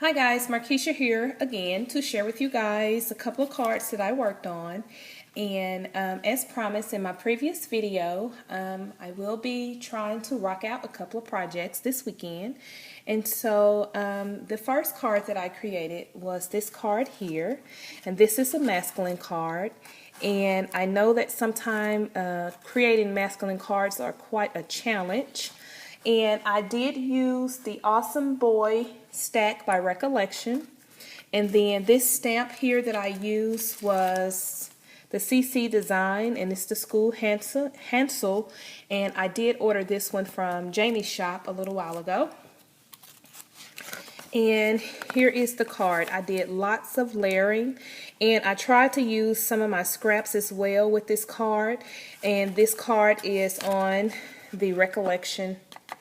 Hi guys, Markeisha here again to share with you guys a couple of cards that I worked on. And as promised in my previous video, I will be trying to rock out a couple of projects this weekend. And so the first card that I created was this card here. And this is a masculine card. And I know that sometimes creating masculine cards are quite a challenge. And I did use the Awesome Boy stack by Recollection. And then this stamp here that I used was the CC Design, and it's the School Hansel. And I did order this one from Jamie's shop a little while ago. And here is the card. I did lots of layering, and I tried to use some of my scraps as well with this card. And this card is on the Recollection,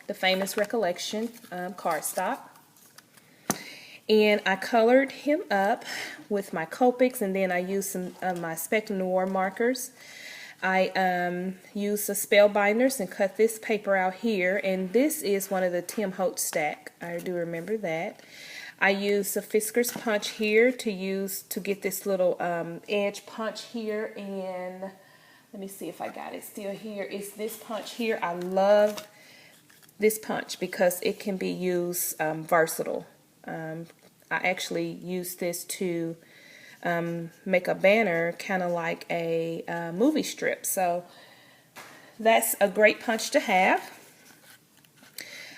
the famous Recollection cardstock. And I colored him up with my Copics, and then I used some of my Spectrum Noir markers. I used the Spellbinders and cut this paper out here, and this is one of the Tim Holtz stack. I do remember that. I used the Fisker's punch here to get this little edge punch here, and let me see if I got it still here. It's this punch here. I love this punch because it can be used versatile. I actually used this to make a banner kind of like a movie strip. So that's a great punch to have.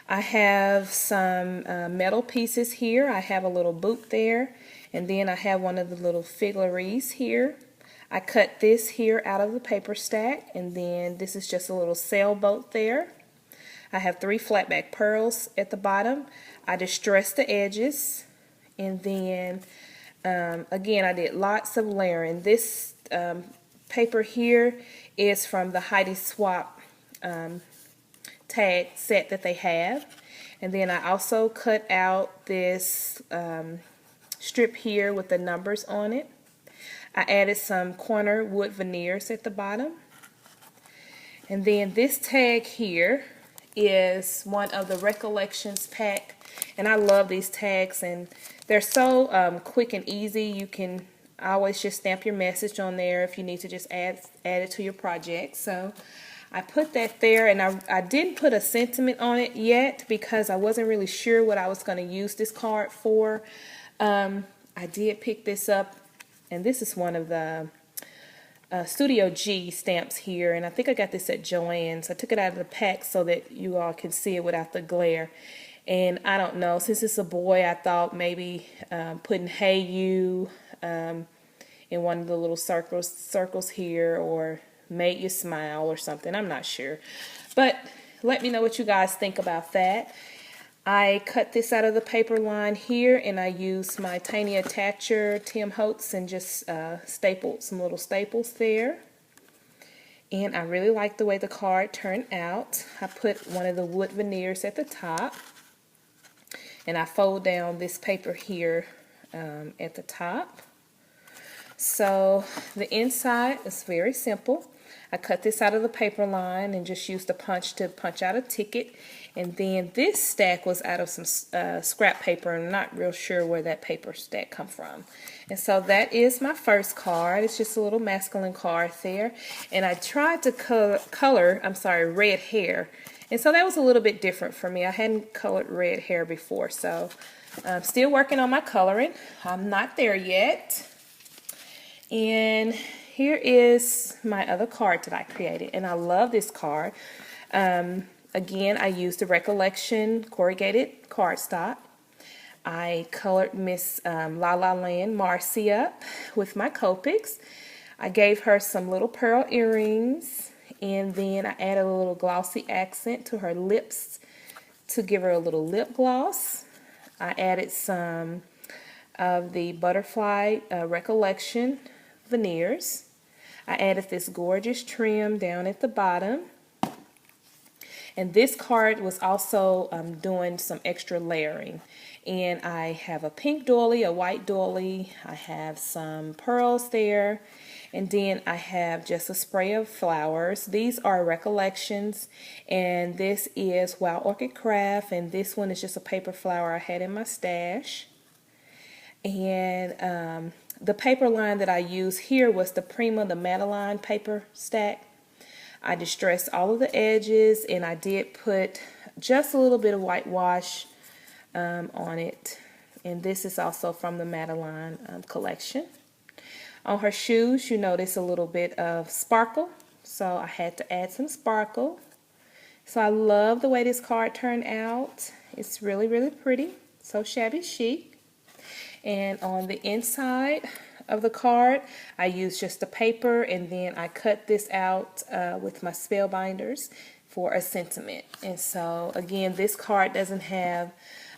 I have some metal pieces here. I have a little boot there, and then I have one of the little figurines here. I cut this here out of the paper stack, and then this is just a little sailboat there. I have 3 flatback pearls at the bottom. I distressed the edges, and then again I did lots of layering. This paper here is from the Heidi Swap tag set that they have, and then I also cut out this strip here with the numbers on it. I added some corner wood veneers at the bottom, and then this tag here is one of the Recollections pack, and I love these tags, and they're so quick and easy. You can always just stamp your message on there if you need to just add it to your project. So I put that there, and I didn't put a sentiment on it yet because I wasn't really sure what I was going to use this card for. I did pick this up, and this is one of the Studio G stamps here, and I think I got this at Joann's. I took it out of the pack so that you all can see it without the glare. And I don't know, since it's a boy, I thought maybe putting "Hey You" in one of the little circles here, or "Made You Smile" or something. I'm not sure, but let me know what you guys think about that. I cut this out of the paper line here, and I used my tiny attacher Tim Holtz and just stapled some little staples there. And I really like the way the card turned out. I put one of the wood veneers at the top, and I fold down this paper here at the top. So the inside is very simple. I cut this out of the paper line and just used a punch to punch out a ticket. And then this stack was out of some scrap paper, and I'm not real sure where that paper stack come from. And so that is my first card. It's just a little masculine card there. And I tried to color red hair. And so that was a little bit different for me. I hadn't colored red hair before, so I'm still working on my coloring. I'm not there yet. And here is my other card that I created, and I love this card. Again, I used the Recollection corrugated cardstock. I colored Miss La La Land Marcy up with my Copics. I gave her some little pearl earrings, and then I added a little glossy accent to her lips to give her a little lip gloss. I added some of the butterfly Recollection veneers. I added this gorgeous trim down at the bottom. And this card was also doing some extra layering. And I have a pink doily, a white doily. I have some pearls there. And then I have just a spray of flowers. These are Recollections. And this is Wild Orchid Craft. And this one is just a paper flower I had in my stash. And the paper line that I used here was the Prima, the Madeline paper stack. I distressed all of the edges, and I did put just a little bit of whitewash on it. And this is also from the Madeline collection. On her shoes, you notice a little bit of sparkle, so I had to add some sparkle. So I love the way this card turned out. It's really, really pretty. So shabby chic. And on the inside of the card, I used just the paper, and then I cut this out with my spellbinders for a sentiment. And so again, this card doesn't have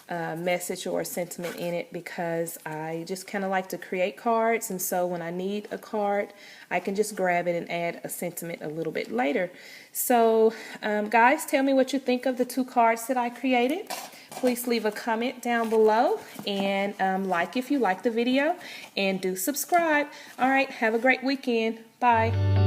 a message or a sentiment in it because I just kind of like to create cards, and so when I need a card, I can just grab it and add a sentiment a little bit later. So guys, tell me what you think of the 2 cards that I created. Please leave a comment down below, and like if you like the video, and do subscribe. All right, have a great weekend. Bye.